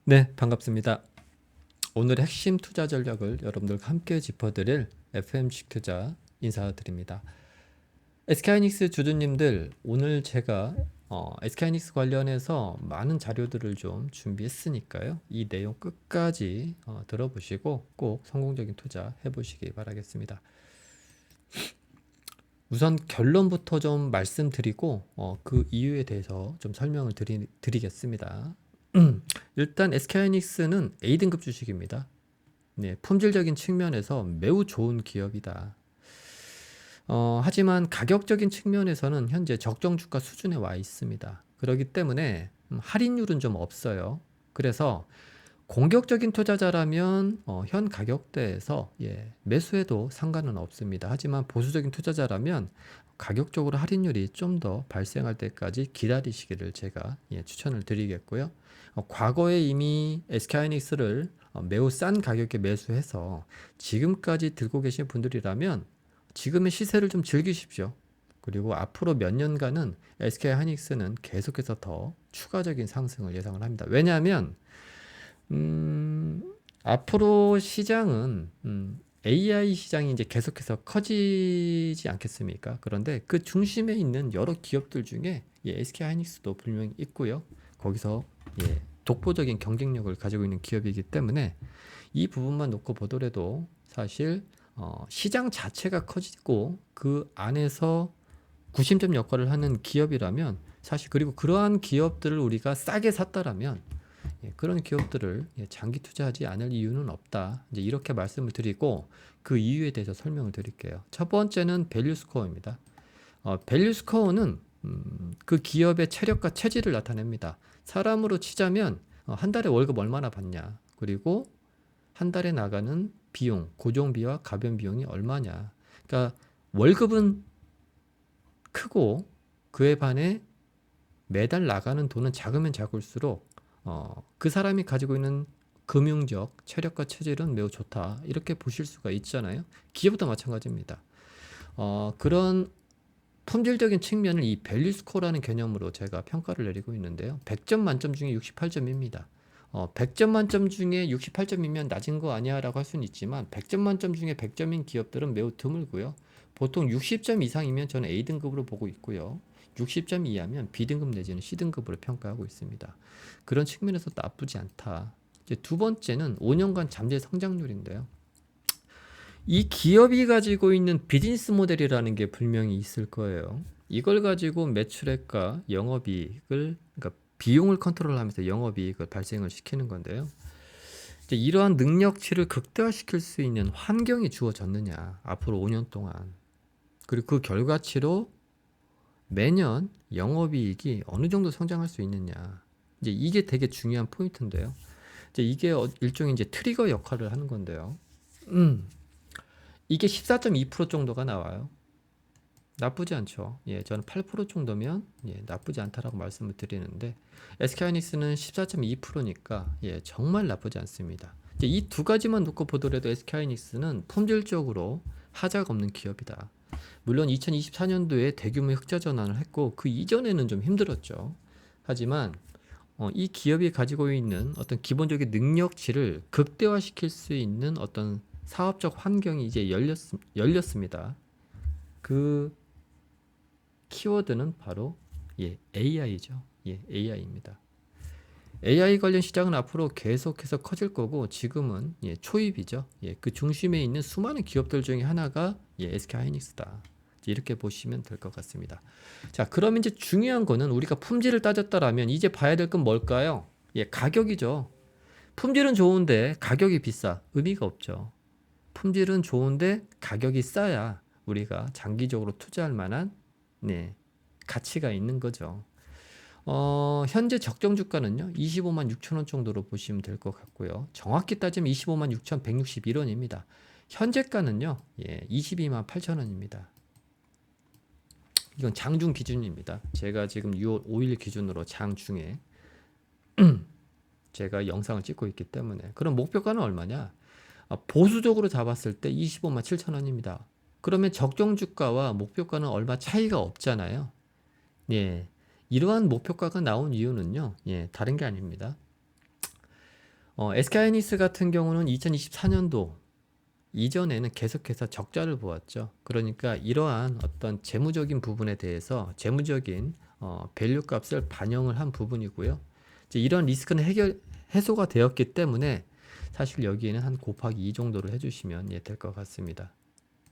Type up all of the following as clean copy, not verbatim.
네, 반갑습니다. 오늘의 핵심 투자 전략을 여러분들과 함께 짚어드릴 FMC 투자 인사드립니다. SK하이닉스 주주님들, 오늘 제가 SK하이닉스 관련해서 많은 자료들을 좀 준비했으니까요. 이 내용 끝까지 들어보시고 꼭 성공적인 투자 해보시기 바라겠습니다. 우선 결론부터 좀 말씀드리고 그 이유에 대해서 좀 설명을 드리겠습니다. 일단 SK하이닉스는 A등급 주식입니다. 네, 품질적인 측면에서 매우 좋은 기업이다. 하지만 가격적인 측면에서는 현재 적정 주가 수준에 와 있습니다. 그렇기 때문에 할인율은 좀 없어요. 그래서 공격적인 투자자라면 현 가격대에서 매수해도 상관은 없습니다. 하지만 보수적인 투자자라면 가격적으로 할인율이 좀 더 발생할 때까지 기다리시기를 제가 추천을 드리겠고요. 과거에 이미 SK하이닉스를 매우 싼 가격에 매수해서 지금까지 들고 계신 분들이라면 지금의 시세를 좀 즐기십시오. 그리고 앞으로 몇 년간은 SK하이닉스는 계속해서 더 추가적인 상승을 예상을 합니다. 왜냐하면 앞으로 시장은 AI 시장이 이제 계속해서 커지지 않겠습니까? 그런데 그 중심에 있는 여러 기업들 중에 SK하이닉스도 분명히 있고요. 거기서 독보적인 경쟁력을 가지고 있는 기업이기 때문에 이 부분만 놓고 보더라도 사실 시장 자체가 커지고 그 안에서 구심점 역할을 하는 기업이라면 사실 그리고 그러한 기업들을 우리가 싸게 샀다라면 그런 기업들을 장기 투자하지 않을 이유는 없다. 이제 이렇게 말씀을 드리고 그 이유에 대해서 설명을 드릴게요. 첫 번째는 밸류 스코어입니다. 밸류 스코어는 그 기업의 체력과 체질을 나타냅니다. 사람으로 치자면 한 달에 월급 얼마나 받냐, 그리고 한 달에 나가는 비용, 고정비와 가변 비용이 얼마냐. 그러니까 월급은 크고 그에 반해 매달 나가는 돈은 작으면 작을수록 그 사람이 가지고 있는 금융적 체력과 체질은 매우 좋다. 이렇게 보실 수가 있잖아요. 기업도 마찬가지입니다. 그런 품질적인 측면을 이 밸류 스코어라는 개념으로 제가 평가를 내리고 있는데요. 100점 만점 중에 68점입니다. 100점 만점 중에 68점이면 낮은 거 아니야 라고 할 수는 있지만 100점 만점 중에 100점인 기업들은 매우 드물고요. 보통 60점 이상이면 저는 A등급으로 보고 있고요. 60점 이하면 B등급 내지는 C등급으로 평가하고 있습니다. 그런 측면에서 나쁘지 않다. 이제 두 번째는 5년간 잠재 성장률인데요. 이 기업이 가지고 있는 비즈니스 모델이라는 게 분명히 있을 거예요. 이걸 가지고 매출액과 영업이익을, 그러니까 비용을 컨트롤하면서 영업이익을 발생을 시키는 건데요. 이제 이러한 능력치를 극대화시킬 수 있는 환경이 주어졌느냐, 앞으로 5년 동안. 그리고 그 결과치로 매년 영업이익이 어느 정도 성장할 수 있느냐. 이제 이게 되게 중요한 포인트인데요. 이제 이게 일종의 이제 트리거 역할을 하는 건데요. 이게 14.2% 정도가 나와요. 나쁘지 않죠. 저는 8% 정도면 나쁘지 않다라고 말씀을 드리는데 SK하이닉스는 14.2%니까 정말 나쁘지 않습니다. 이제 이 두 가지만 놓고 보더라도 SK하이닉스는 품질적으로 하자가 없는 기업이다. 물론 2024년도에 대규모 흑자 전환을 했고 그 이전에는 좀 힘들었죠. 하지만 이 기업이 가지고 있는 어떤 기본적인 능력치를 극대화시킬 수 있는 어떤 사업적 환경이 이제 열렸습니다. 그 키워드는 바로 AI죠. AI입니다. AI 관련 시장은 앞으로 계속해서 커질 거고 지금은 초입이죠. 그 중심에 있는 수많은 기업들 중에 하나가 SK하이닉스다. 이렇게 보시면 될 것 같습니다. 자, 그럼 이제 중요한 거는 우리가 품질을 따졌다라면 이제 봐야 될 건 뭘까요? 가격이죠. 품질은 좋은데 가격이 비싸. 의미가 없죠. 품질은 좋은데 가격이 싸야 우리가 장기적으로 투자할 만한 가치가 있는 거죠. 현재 적정 주가는요, 25만 6천 원 정도로 보시면 될 것 같고요. 정확히 따지면 25만 6,161원입니다. 현재가는요, 22만 8천 원입니다. 이건 장중 기준입니다. 제가 지금 6월 5일 기준으로 장중에 제가 영상을 찍고 있기 때문에. 그럼 목표가는 얼마냐? 보수적으로 잡았을 때 25만 7천 원입니다. 그러면 적정 주가와 목표가는 얼마 차이가 없잖아요. 이러한 목표가가 나온 이유는요, 다른 게 아닙니다. SK하이닉스 같은 경우는 2024년도 이전에는 계속해서 적자를 보았죠. 그러니까 이러한 어떤 재무적인 부분에 대해서 재무적인 밸류 값을 반영을 한 부분이고요. 이제 이런 리스크는 해소가 되었기 때문에 사실 여기에는 한 곱하기 2 정도를 해주시면 될 것 같습니다.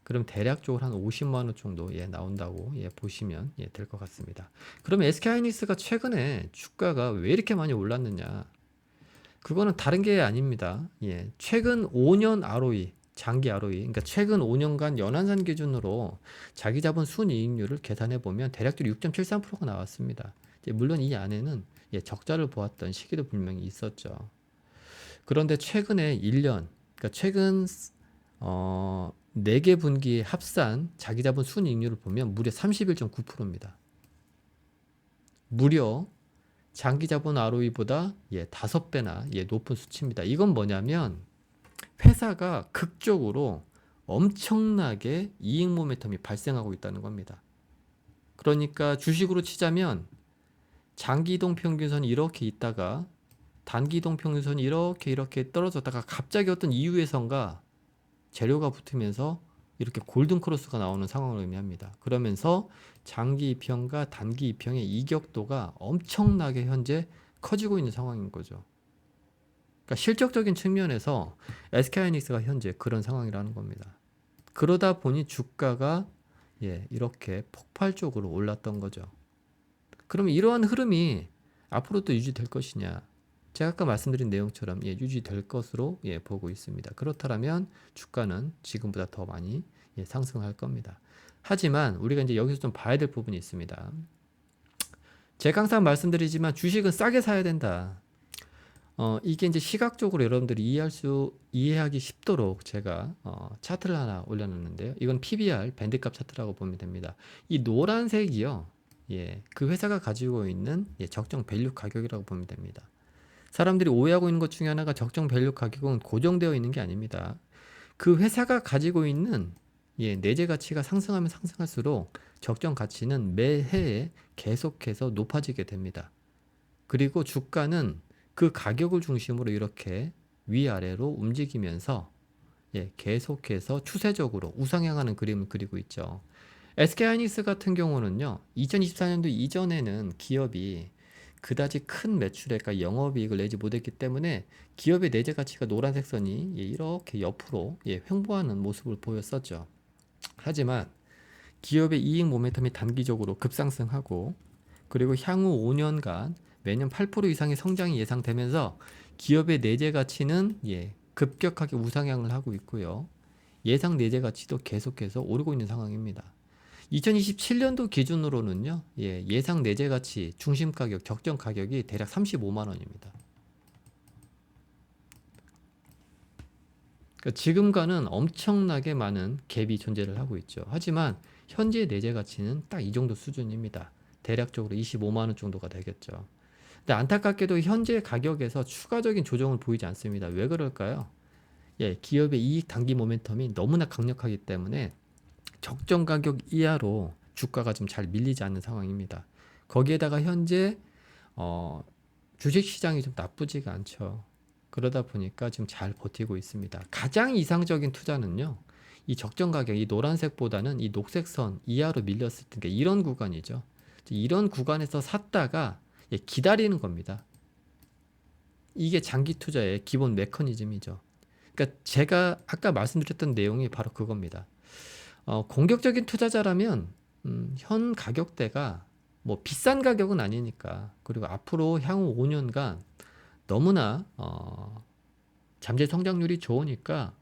그럼 대략적으로 한 50만 원 정도 나온다고 보시면 될 것 같습니다. 그러면 SK하이닉스가 최근에 주가가 왜 이렇게 많이 올랐느냐? 그거는 다른 게 아닙니다. 최근 5년 ROE, 장기 ROE, 그러니까 최근 5년간 연한산 기준으로 자기 자본 순이익률을 계산해 보면 대략적으로 6.73%가 나왔습니다. 물론 이 안에는 적자를 보았던 시기도 분명히 있었죠. 그런데 최근에 1년, 그러니까 최근 4개 분기의 합산 자기 자본 순이익률을 보면 무려 31.9%입니다. 무려 장기 자본 ROE보다 5배나 높은 수치입니다. 이건 뭐냐면 회사가 극적으로 엄청나게 이익 모멘텀이 발생하고 있다는 겁니다. 그러니까 주식으로 치자면 장기 이동 평균선이 이렇게 있다가 단기 이동 평균선이 이렇게 떨어졌다가 갑자기 어떤 이유에선가 재료가 붙으면서 이렇게 골든 크로스가 나오는 상황을 의미합니다. 그러면서 장기 이평과 단기 이평의 이격도가 엄청나게 현재 커지고 있는 상황인 거죠. 그러니까 실적적인 측면에서 SK하이닉스가 현재 그런 상황이라는 겁니다. 그러다 보니 주가가 이렇게 폭발적으로 올랐던 거죠. 그러면 이러한 흐름이 앞으로도 유지될 것이냐? 제가 아까 말씀드린 내용처럼 유지될 것으로 보고 있습니다. 그렇다면 주가는 지금보다 더 많이 상승할 겁니다. 하지만 우리가 이제 여기서 좀 봐야 될 부분이 있습니다. 제가 항상 말씀드리지만 주식은 싸게 사야 된다. 이게 이제 시각적으로 여러분들이 이해하기 쉽도록 제가 차트를 하나 올려놨는데요. 이건 PBR 밴드값 차트라고 보면 됩니다. 이 노란색이요. 그 회사가 가지고 있는 적정 밸류 가격이라고 보면 됩니다. 사람들이 오해하고 있는 것 중에 하나가 적정 밸류 가격은 고정되어 있는 게 아닙니다. 그 회사가 가지고 있는 내재 가치가 상승하면 상승할수록 적정 가치는 매해에 계속해서 높아지게 됩니다. 그리고 주가는 그 가격을 중심으로 이렇게 위아래로 움직이면서 계속해서 추세적으로 우상향하는 그림을 그리고 있죠. SK하이닉스 같은 경우는요, 2024년도 이전에는 기업이 그다지 큰 매출액과 영업이익을 내지 못했기 때문에 기업의 내재 가치가 노란색 선이 이렇게 옆으로 횡보하는 모습을 보였었죠. 하지만 기업의 이익 모멘텀이 단기적으로 급상승하고 그리고 향후 5년간 매년 8% 이상의 성장이 예상되면서 기업의 내재 가치는 급격하게 우상향을 하고 있고요. 예상 내재 가치도 계속해서 오르고 있는 상황입니다. 2027년도 기준으로는요, 예상 내재 가치 중심 가격, 적정 가격이 대략 35만 원입니다. 그러니까 지금과는 엄청나게 많은 갭이 존재를 하고 있죠. 하지만 현재 내재 가치는 딱 이 정도 수준입니다. 대략적으로 25만 원 정도가 되겠죠. 근데 안타깝게도 현재 가격에서 추가적인 조정을 보이지 않습니다. 왜 그럴까요? 기업의 이익 단기 모멘텀이 너무나 강력하기 때문에 적정 가격 이하로 주가가 좀 잘 밀리지 않는 상황입니다. 거기에다가 현재 주식 시장이 좀 나쁘지가 않죠. 그러다 보니까 지금 잘 버티고 있습니다. 가장 이상적인 투자는요, 이 적정 가격, 이 노란색보다는 이 녹색 선 이하로 밀렸을 때 이런 구간이죠. 이런 구간에서 샀다가 기다리는 겁니다. 이게 장기 투자의 기본 메커니즘이죠. 그러니까 제가 아까 말씀드렸던 내용이 바로 그겁니다. 공격적인 투자자라면 현 가격대가 뭐 비싼 가격은 아니니까, 그리고 앞으로 향후 5년간 너무나 잠재 성장률이 좋으니까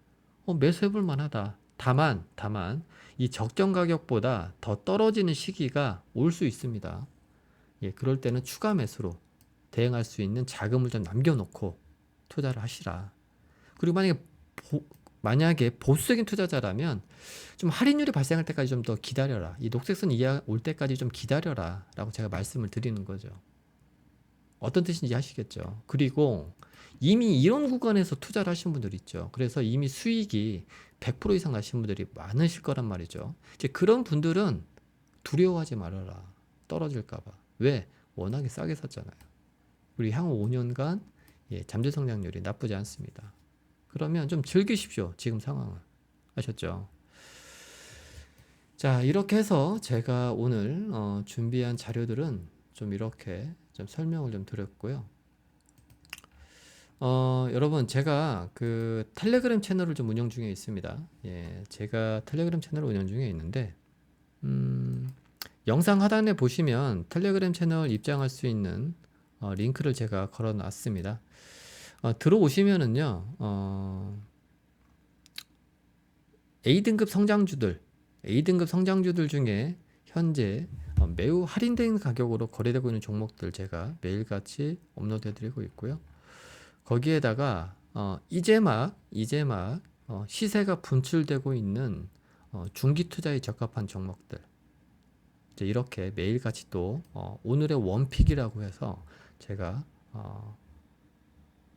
매수해볼 만하다. 다만 이 적정 가격보다 더 떨어지는 시기가 올 수 있습니다. 그럴 때는 추가 매수로 대응할 수 있는 자금을 좀 남겨놓고 투자를 하시라. 그리고 만약에 보수적인 투자자라면 좀 할인율이 발생할 때까지 좀 더 기다려라. 이 녹색선 이하 올 때까지 좀 기다려라 라고 제가 말씀을 드리는 거죠. 어떤 뜻인지 아시겠죠? 그리고 이미 이런 구간에서 투자를 하신 분들 있죠. 그래서 이미 수익이 100% 이상 나신 분들이 많으실 거란 말이죠. 이제 그런 분들은 두려워하지 말아라. 떨어질까 봐. 왜? 워낙에 싸게 샀잖아요. 우리 향후 5년간 예, 잠재 성장률이 나쁘지 않습니다. 그러면 좀 즐기십시오. 지금 상황을. 아셨죠? 자, 이렇게 해서 제가 오늘 준비한 자료들은 좀 이렇게 좀 설명을 좀 드렸고요. 여러분, 제가 그 텔레그램 채널을 좀 운영 중에 있습니다. 예, 제가 텔레그램 채널을 운영 중에 있는데, 영상 하단에 보시면 텔레그램 채널 입장할 수 있는 링크를 제가 걸어 놨습니다. 들어오시면은요, A등급 성장주들 중에 현재 매우 할인된 가격으로 거래되고 있는 종목들 제가 매일같이 업로드해 드리고 있고요. 거기에다가 이제 막 시세가 분출되고 있는 중기 투자에 적합한 종목들 이제 이렇게 매일같이 또 오늘의 원픽이라고 해서 제가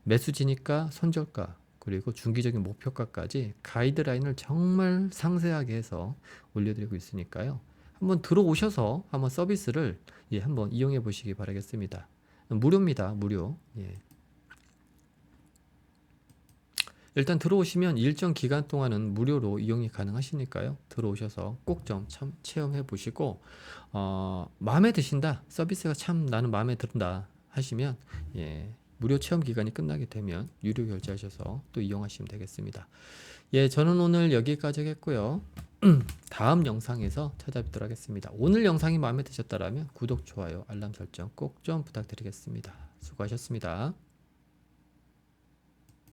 매수지니까 손절가 그리고 중기적인 목표가까지 가이드라인을 정말 상세하게 해서 올려드리고 있으니까요. 한번 들어오셔서 한번 서비스를 한번 이용해 보시기 바라겠습니다. 무료입니다. 무료. 예. 일단 들어오시면 일정 기간 동안은 무료로 이용이 가능하시니까요. 들어오셔서 꼭 좀 체험해 보시고 마음에 드신다. 서비스가 참 나는 마음에 든다 하시면 무료 체험 기간이 끝나게 되면 유료 결제하셔서 또 이용하시면 되겠습니다. 예, 저는 오늘 여기까지 하겠고요. 다음 영상에서 찾아뵙도록 하겠습니다. 오늘 영상이 마음에 드셨다면 구독, 좋아요, 알람 설정 꼭 좀 부탁드리겠습니다. 수고하셨습니다.